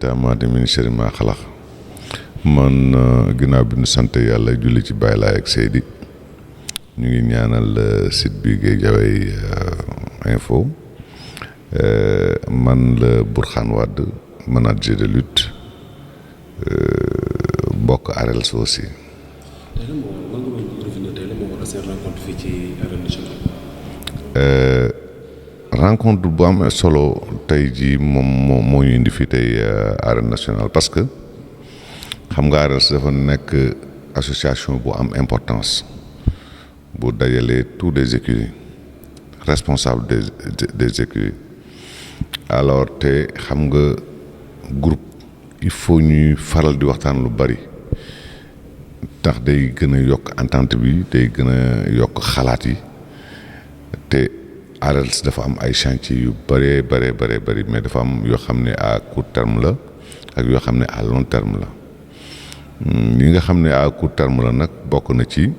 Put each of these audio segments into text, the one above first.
taamaati min sharri maa xalaq man ginnaaw bi ñu sant yàlla julli ci Baay Laay ak Seydi ñu ngi ñaanal site bi Guédiawaye info man la Bourkhane Wade manager de lutte bokk ARELS aussi. rencontre bu am solo tey jii moom moo ñu indi fii tey arène nationale parce que xam nga ARELS dafa nekk association bu am importance bu dajalee tous des écuries responsables des écuries alors te xam nga groupe il faut ñuy faral di waxtaan lu bari tax day gën a yokk entente bi day gën a yokk xalaat yi te ARELS dafa am ay chantier yu bëree bëri mais dafa am yoo xam ne à court terme la ak yoo xam ne à long terme la yi nga xam ne à court terme la nag bokk na ci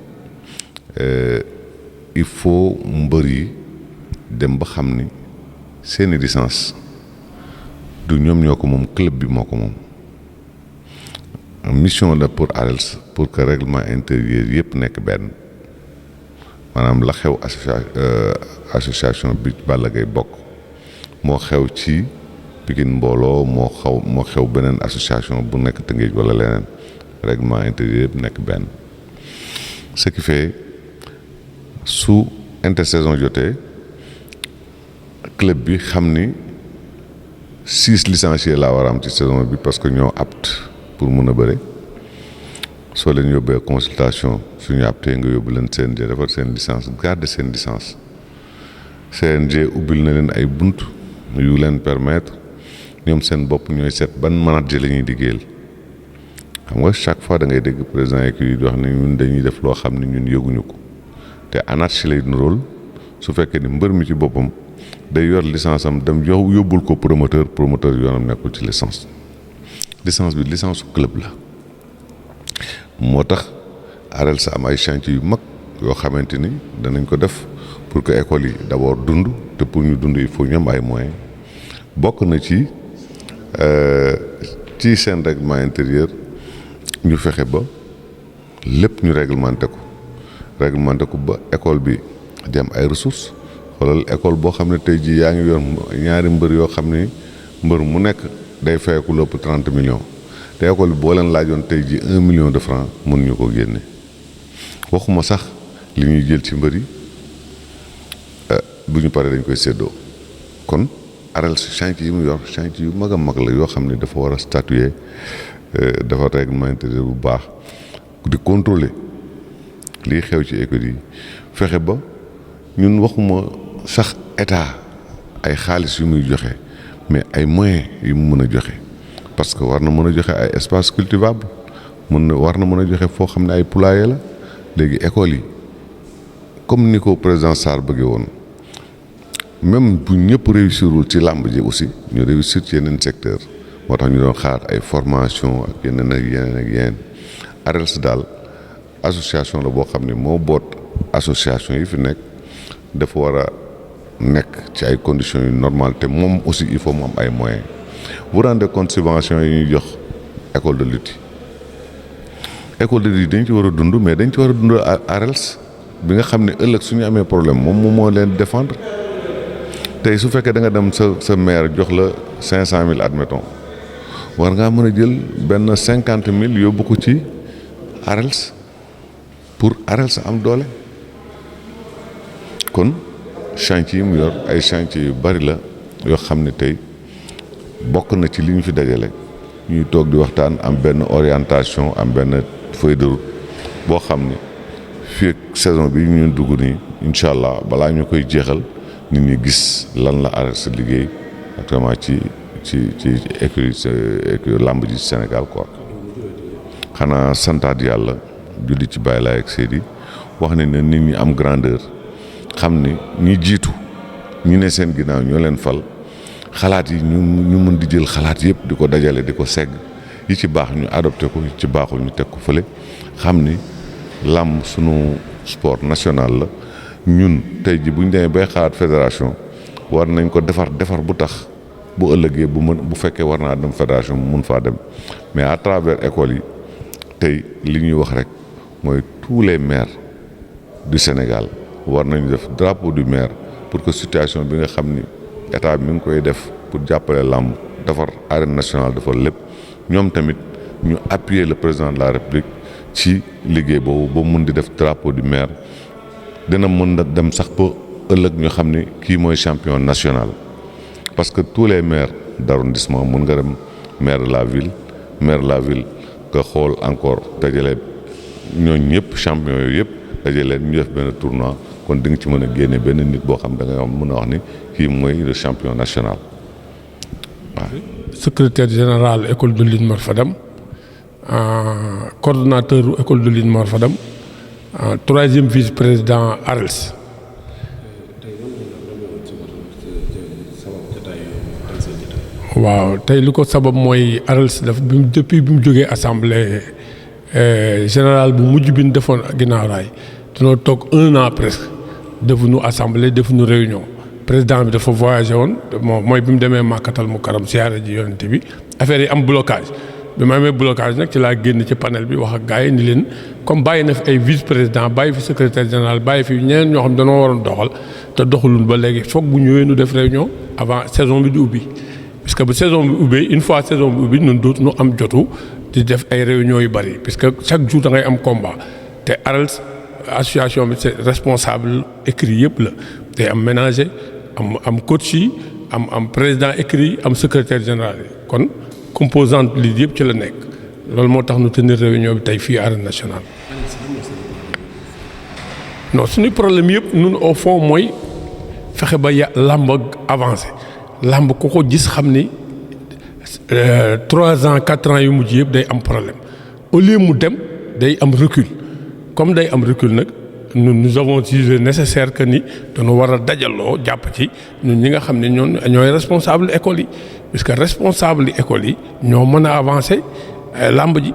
il faut mbër yi dem ba xam ni seeni licence du ñoom ñoo ko moom club bi moo ko moom mission la pour ARELS pour que règlement intérieur yëpp nekk benn maanaam la xew association bi Balla Gaye bokk moo xew ci Pikine mbooloo moo xew beneen association bu nekk Tëngéej wala leneen règlement intérieur yëpp nekk benn ce qui fait su intersaison jotee club bi xam ni 6 licenciés laa war a am ci saison bi parce que ñoo apte pour mën a bëre soo leen yóbbee consultation suñu aptee nga yóbbu leen CNG defar seen licence garder seen licence CNG ubbil na leen ay bunt yu leen permettre ñoom seen bopp ñooy seet ban manager la ñuy liggéeyal xam nga chaque fois da ngay dégg président écurie di wax ne ñun dañuy def loo xam ne ñun yëguñu ko te anarchie lay rôle su fekkee ni mbër mi ci boppam day yor licence am dem yóbbul ko promoteur yoonam nekkul ci licence bi licence su club la moo tax ARELS am ay chantier yu mag yoo xamante ni danañ ko def pour que école yi d'abord dund te pour ñu dund il faut ñu am ay moyens bokk na ci seen règlement intérieur ñu fexe ba lépp ñu réglementé ko ba école bi di am ay ressources xoolal école boo xam ne tey jii yaa ngi yor ñaari mbër yoo xam ne mbër mu nekk day fayeku lépp 30 millions te école bi boo leen laajoon tey jii 1 million de francs mën ñu ko génne waxuma sax li ñuy jël ci mbër yi bu ñu paree dañ koy séddoo kon ARELS chantier yi mu yor chantier yu mag a mag la yoo xam ne dafa war a statuer dafa règlement intérieur bu baax di contrôler lii xew ci école yi fexe ba ñun waxuma sax état ay xaalis yu muy joxe mais ay moyens yu mu mën a joxe parce que war na mën a joxe ay espace cultivable war na mën a joxe foo xam ne ay poulailler la léegi école yi comme ni ko président Sarr bëggee woon même bu ñëpp réussirul ci làmb ji aussi ñu réussir ci yeneen secteur moo tax ñu doon xaar ay formation ak yeneen ARELS daal association la boo xam ne moo boot association yi fi nekk dafa war a nekk ci ay conditions yu normales te moom aussi il faut mu am ay moyens vous rendez compte subvention yi ñuy jox école de lutte dañ ci war a dund mais dañ ci war a dund ARELS bi nga xam ne ëllëg suñu amee problème moom moo leen défendre tey su fekkee da nga dem sa maire jox la 500 000 admettons war ngaa mën a jël benn 50 000 yóbbu ko ci ARELS pour ARELS am doole kon chantier yi mu yor ay chantier yu bari la yoo xam ne tey bokk na ci li ñu fi dajale ñuy toog di waxtaan am benn orientation am benn feuille de route boo xam ne fii ak saison bi ñu dugg nii incha allah balaa ñu koy jeexal nit ñi gis lan la ARELS liggéey actuellement ci écurie làmb ji Sénégal quoi. xanaa santaat yàlla julli ci Baay Laay ak Seydi wax ne nit ñi am grandeur xam ni ñi jiitu ñu ne seen ginnaaw ñoo leen fal xalaat yi ñu mën di jël xalaat yëpp di ko dajale di ko segg yi ci baax ñu adopté ko yi ci baaxul ñu teg ko fële xam ni làmb sunu sport national la ñun tey ji bu ñu demee bay xalaat fédération war nañ ko defar bu tax bu ëllëgee bu fekkee war naa dem fédération mu mun faa dem mais à travers école yi tey li ñuy wax rek mooy tous les maires du Sénégal war nañu def drapeau du maire pour que situation bi nga xam ni état bi mi ngi koy def pour jàppale làmb defar arène nationale defar lépp ñoom tamit ñu appuyer le président de la République ci liggéey boobu ba mun di def drapeau du maire dina mën na dem sax ba ëllëg ñu xam ni kii mooy champion national parce que tous les maires d'arrondissement mun nga dem maire de la ville nga xool encore dajale ñooñu ñëpp champion yooyu yëpp dajale ñu def benn tournoi kon di nga ci mën a génne benn nit boo xam da nga mën a wax ni kii mooy le champion national waaw. Secrétaire général école de lutte Mor Fadam coordonnateur école de lutte Mor Fadam troisième vice-président ARELS. waaw tey li ko sabab mooy ARELS depuis bi mu jógee assemblée générale bu mujj bi ñu defoon ginnaaw raay dañoo toog 1 an presque defuñu assemblée defuñu réunion président bi dafa voyagé woon mooy bi mu demee Makkatal Mukarram siyaare ji yonent bi affaire yi am blocage bi ma amee blocage nag ci laa génn ci panel bi wax ak gars yi ni leen comme bàyyi na fi ay vice président bàyyi fi secrétaire général bàyyi fi ñeneen ñoo xam dañoo waroon doxal te doxalul ba léegi foog bu ñëwee nu def réunion avant saison bi di ubbi. parce que bu saison bi ubbee une fois saison bi ubbi ñun dootu ñu am jotu di def ay réunions yu bari parce que chaque jour da ngay am combat te ARELS association bi c'est responsable écrit yëpp la day am ménager am coach yi am président écrit am secrétaire général yi kon composante lii yëpp ci la nekk loolu moo tax ñu tenir réunion bi tey fii arène nationale. non suñu problème yëpp ñun au fond mooy fexe ba làmb avancé. làmb ku ko gis xam ni 3 ans 4 ans yu mujj yëpp day am problème au lieu mu dem day am recul comme day am recul nag nous avons jugé nécessaire que ni dañu war a dajaloo jàpp ci ñun ñi nga xam ne ñooy responsable école yi puisque responsable école yi ñoo mën a avancer làmb ji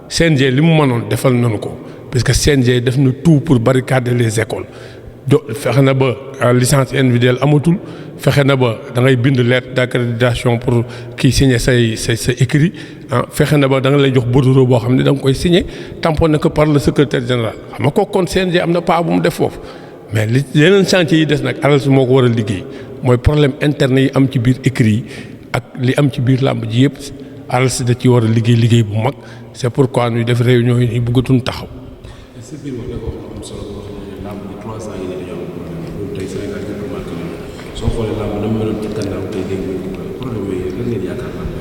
CNG li mu mënoon defal nañu ko puisque CNG def na tout pour barricader les écoles. fexe na ba licence individuelle amatul fexe na ba da ngay bind lettre d'accréditation pour kii signer sa écrit fexe na ba da nga lay jox bordereau boo xam ne da nga koy signer tamponné ko par le secrétaire général xam nga kooku kon CNG am na pas bu mu def foofu mais li yeneen chantier yi des nag ARELS moo ko war a liggéey mooy problème interne yi am ci biir écrit yi ak li am ci biir làmb ji yëpp ARELS da ci war a liggéey bu mag c'est pourquoi ñuy def réunion yi bëggatuñ taxaw.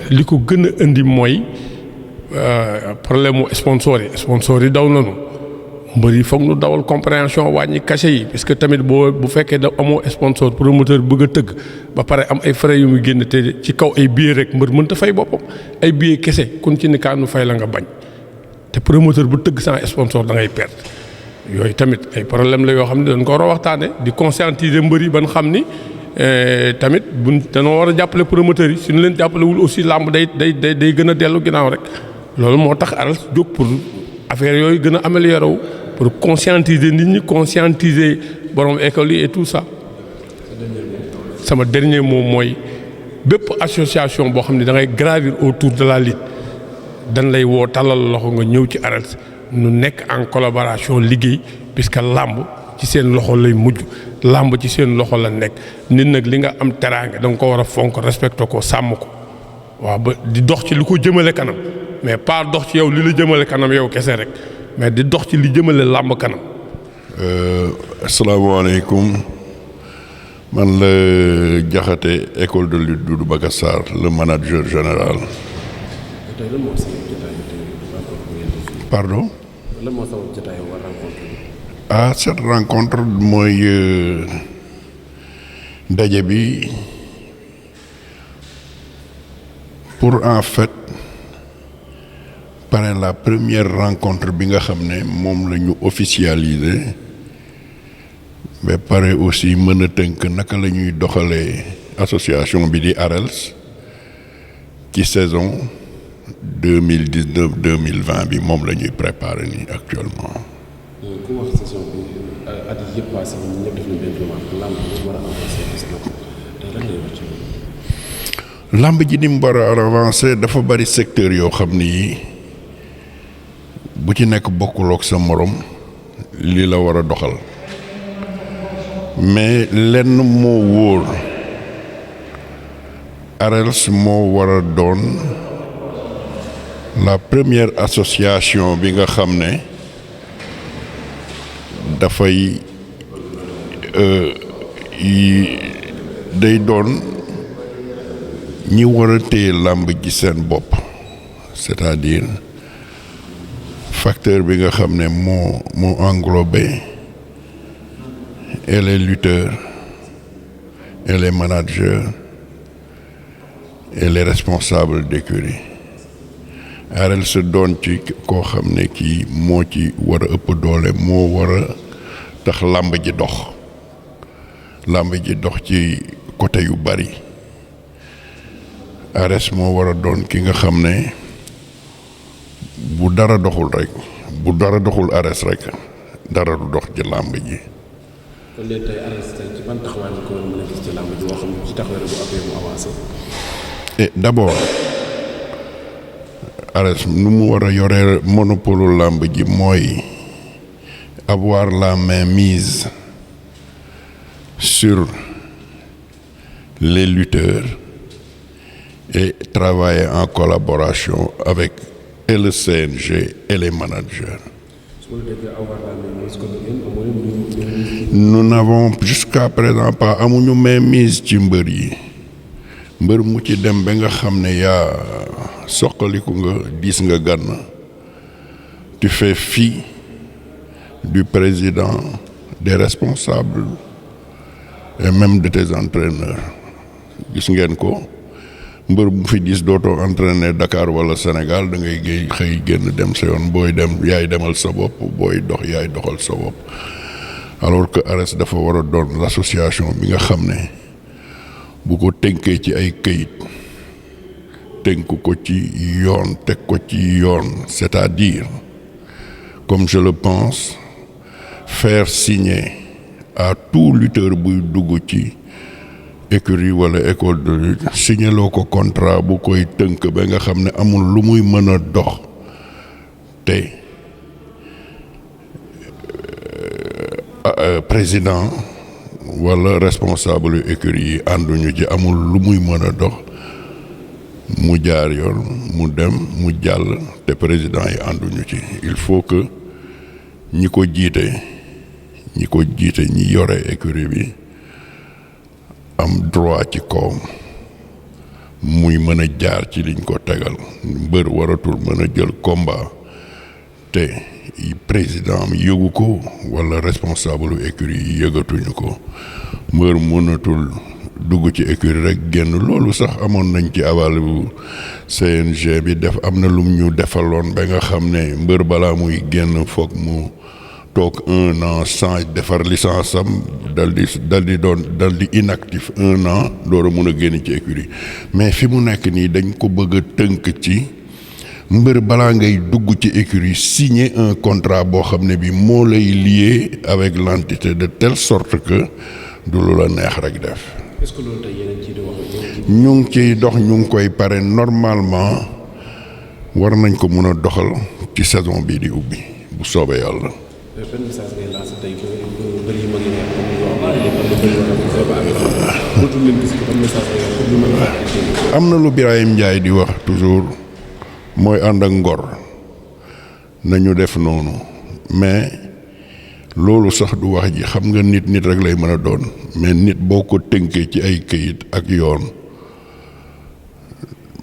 li ko gën a indi mooy problème mu sponsor yi daw nañu mbër yi foog nu dawal compréhension wàññi cachet yi parce que tamit bu fekkee da amoo sponsor promoteur bëgg a tëgg ba pare am ay frais yu muy génn te ci kaw ay billets rek mbër mënta fay boppam ay billets kese kun ci ni kaanu fay la nga bañ te promoteur bu tëgg sans sponsor da ngay perte yooyu tamit ay problème la yoo xam ne dañ ko war a waxtaane di conscientiser mbër yi ban xam ni tamit buñ dañoo war a jàppale promoteurs yi suñu leen jàppalewul aussi làmb day gën a dellu ginnaaw rek loolu moo tax ARELS jóg pour affaire yooyu gën a améliorer wu pour conscientiser nit ñi conscientiser borom école yi et tout ça. sama dernier mot mooy bépp association boo xam ne da ngay gravir autour de la lutte dañ lay woo talal loxo nga ñëw ci ARELS nu nekk en collaboration liggéey puisque làmb ci seen loxo lay mujj làmb ci seen loxo la nekk nit nag li nga am teraanga da nga ko war a fonk respecté ko sàmm ko waaw ba di dox ci li ko jëmale kanam mais pas dox ci yow li la jëmale kanam yow kese rek mais di dox ci li jëmale làmb kanam. asalaamaaleykum man la Diakhaté école de lutte Doudou Bakassar le manager général. pardon. Cette rencontre mooy daje bi pour en fait par la première rencontre bi nga xam ne moom la ñu officialiser ba pare aussi mën a tënk naka la ñuy doxalee association bi di ARELS ci saison 2019-2020 bi moom la ñuy préparer nii actuellement. ku wax saison bi at yii yëpp passé ñun ñëpp def nañ benn remarque làmb war a avancer parce que tey lan lay wax ci làmb ji ni mu war a avancer dafa bari secteur yoo xam ni bu ci nekk bokkulook sa morom li la war a doxal mais lenn moo wóor ARELS moo war a doon la première association bi nga xam ne dafay day doon ñi war a téye làmb ji seen bopp c'est-à-dire facteur bi nga xam ne moo englobé et les lutteurs et les managers et les responsables d'écurie ARELS doon ci koo xam ne kii moo ci war a ëpp doole moo war a tax làmb ji dox ci côté yu bari ARELS moo war a doon ki nga xam ne bu dara doxul ARELS rek dara du dox ci làmb ji. kon léegi tey ARELS tey ci ban taxawaay nga ko mën a gis ci làmb ji boo xam ne ci taxawaay bu appee mu avancé. et d'abord ARELS nu mu war a yore monopole làmb ji mooy avoir la main mise sur les lutteurs et travailler en collaboration avec et le CNG et les managers. Nous n'avons jusqu'à présent pas amuñu mainmise ci mbër yi mbër mu ci dem ba nga xam ne yaa soqaliku nga diis nga gànn tu fais fi du président, des responsables et même de tes entraîneurs gis ngeen ko mbër bu fi gis dootoo entraîner Dakar wala Sénégal da ngay xëy génn dem sa yoon booy dem yaay demal sa bopp booy dox yaay doxal sa bopp alors que ARELS dafa war a doon l'association bi nga xam ne bu ko tënkee ci ay këyit tënk ko ci yoon teg ko ci yoon c'est-à-dire comme je le pense faire signer à tout lutteur buy dugg ci écurie wala école de lutte signeloo ko contrat bu koy tënk ba nga xam ne amul lu muy mën a dox te président wala responsable yu écurie yi ànduñu ci amul lu muy mën a dox mu jaar yoon mu dem mu jàll te président yi ànduñu ci il faut que ñi ko jiite ñi yore écurie bi am droit ci kawam muy mën a jaar ci liñ ko tegal mbër waratul mën a jël combat te président am yëgu ko wala responsable écurie yi yëgatuñu ko mbër mënatul dugg ci écurie rek génn loolu sax amoon nañ ci aval bu CNG bi def am na lum ñu defaloon ba nga xam ne mbër balaa muy génn foog mu toog 1 an sans defar licence am dal di inactif 1 an door a mun a génn ci écurie mais fi mu nekk nii dañ ko bëgg a tënk ci mbër balaa ngay dugg ci écurie signer un contrat boo xam ne bi moo lay lié avec l'entité de telle sorte que du lu la neex rek def. est-ce que loolu tey yéen ciy dox. ñu ngi ciy dox ñu ngi koy pare normalement war nañ ko mun a doxal ci saison bii di ubbi bu soobee yàlla. ban message ngay lancé tey bëri yi mag yi am na lu Birahim Ndiaye di wax toujours mooy ànd ak ngor nañu def noonu mais loolu sax du wax ji xam nga nit rek lay mën a doon mais nit boo ko tënkee ci ay këyit ak yoon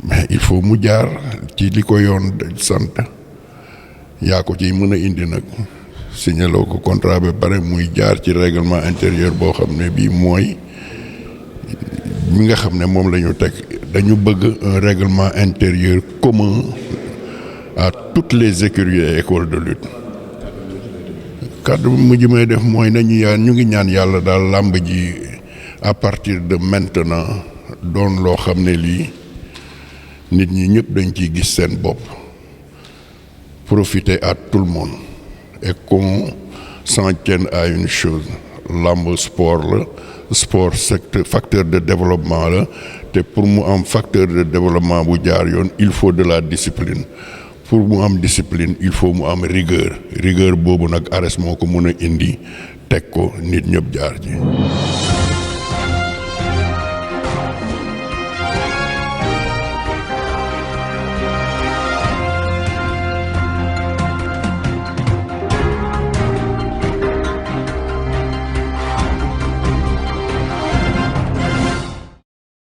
mais il faut mu jaar ci li ko yoon sant yaa ko ciy mën a indi nag signaloo ko contrat ba pare muy jaar ci règlement intérieur boo xam ne bii mooy mi nga xam ne moom la ñu teg dañu bëgg un règlement intérieur commun à toutes les écuries et écoles de lutte. kàddu mujj may def mooy ñu ngi ñaan yàlla daal làmb ji à partir de maintenant doon loo xam ne lii nit ñi ñëpp dañ ciy gis seen bopp profiter à tout le monde et qu'on s'en tienne à une chose làmb sport la sport secteur facteur de développement la te pour mu am facteur de développement bu jaar yoon il faut de la discipline pour mu am discipline il faut mu am rigueur boobu nag ARES moo ko mën a indi teg ko nit ñëpp jaar ji